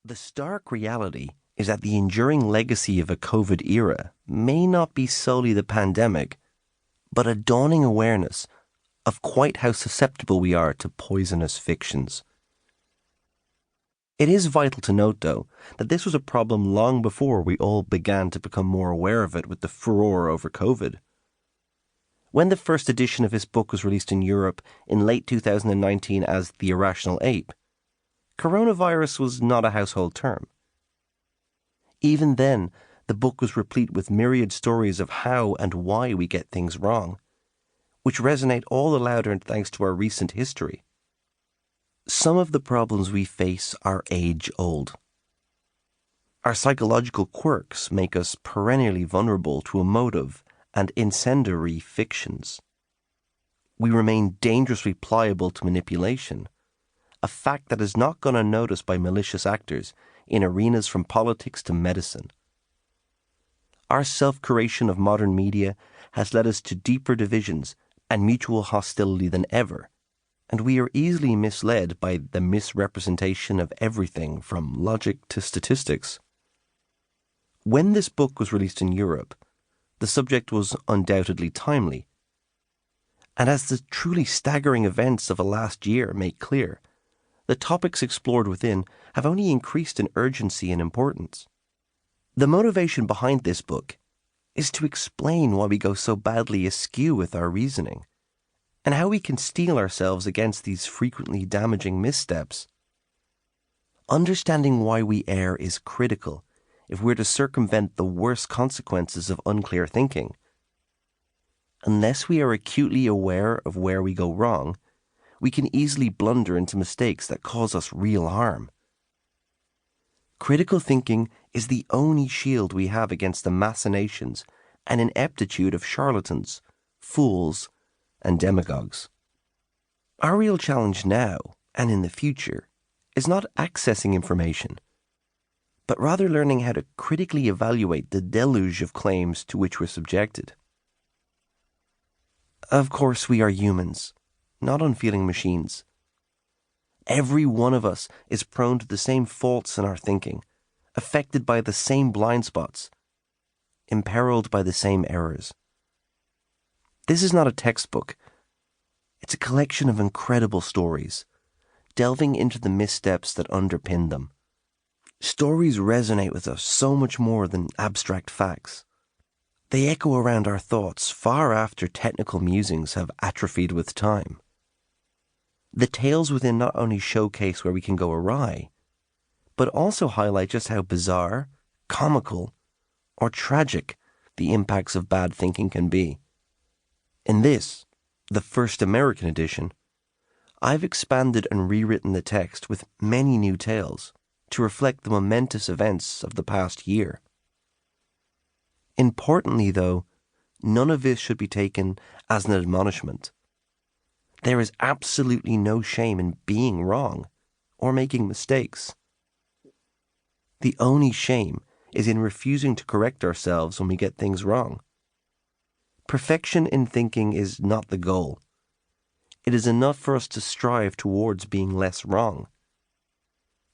The stark reality is that the enduring legacy of a COVID era may not be solely the pandemic, but a dawning awareness of quite how susceptible we are to poisonous fictions. It is vital to note, though, that this was a problem long before we all began to become more aware of it with the furore over COVID. When the first edition of this book was released in Europe in late 2019 as The Irrational Ape, coronavirus was not a household term. Even then, the book was replete with myriad stories of how and why we get things wrong, which resonate all the louder thanks to our recent history. Some of the problems we face are age-old. Our psychological quirks make us perennially vulnerable to emotive and incendiary fictions. We remain dangerously pliable to manipulation, a fact that is not gone unnoticed by malicious actors in arenas from politics to medicine. Our self-curation of modern media has led us to deeper divisions and mutual hostility than ever, and we are easily misled by the misrepresentation of everything from logic to statistics. When this book was released in Europe, the subject was undoubtedly timely. And as the truly staggering events of the last year make clear, the topics explored within have only increased in urgency and importance. The motivation behind this book is to explain why we go so badly askew with our reasoning, and how we can steel ourselves against these frequently damaging missteps. Understanding why we err is critical if we're to circumvent the worst consequences of unclear thinking. Unless we are acutely aware of where we go wrong, we can easily blunder into mistakes that cause us real harm. Critical thinking is the only shield we have against the machinations and ineptitude of charlatans, fools, and demagogues. Our real challenge now, and in the future, is not accessing information, but rather learning how to critically evaluate the deluge of claims to which we're subjected. Of course, we are humans, not unfeeling machines. Every one of us is prone to the same faults in our thinking, affected by the same blind spots, imperiled by the same errors. This is not a textbook. It's a collection of incredible stories, delving into the missteps that underpin them. Stories resonate with us so much more than abstract facts. They echo around our thoughts far after technical musings have atrophied with time. The tales within not only showcase where we can go awry, but also highlight just how bizarre, comical, or tragic the impacts of bad thinking can be. In this, the first American edition, I've expanded and rewritten the text with many new tales to reflect the momentous events of the past year. Importantly, though, none of this should be taken as an admonishment. There is absolutely no shame in being wrong or making mistakes. The only shame is in refusing to correct ourselves when we get things wrong. Perfection in thinking is not the goal. It is enough for us to strive towards being less wrong.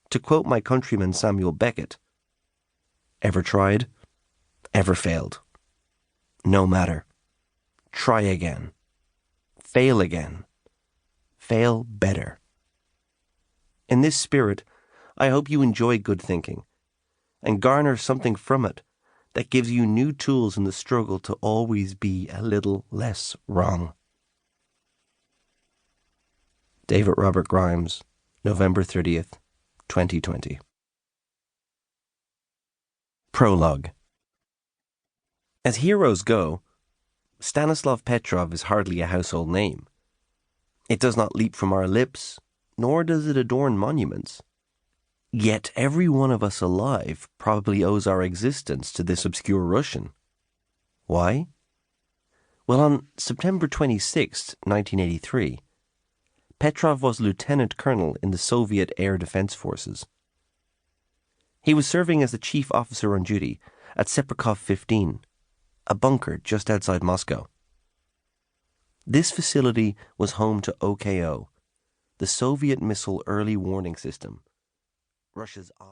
To quote my countryman Samuel Beckett, "Ever tried? Ever failed? No matter. Try again. Fail again. Fail better." In this spirit, I hope you enjoy good thinking and garner something from it that gives you new tools in the struggle to always be a little less wrong. David Robert Grimes, November 30th, 2020. Prologue. As heroes go, Stanislav Petrov is hardly a household name. It does not leap from our lips, nor does it adorn monuments. Yet every one of us alive probably owes our existence to this obscure Russian. Why? Well, on September 26, 1983, Petrov was lieutenant colonel in the Soviet Air Defense Forces. He was serving as the chief officer on duty at Seprikov 15, a bunker just outside Moscow. This facility was home to OKO, the Soviet Missile Early Warning System, Russia's eye.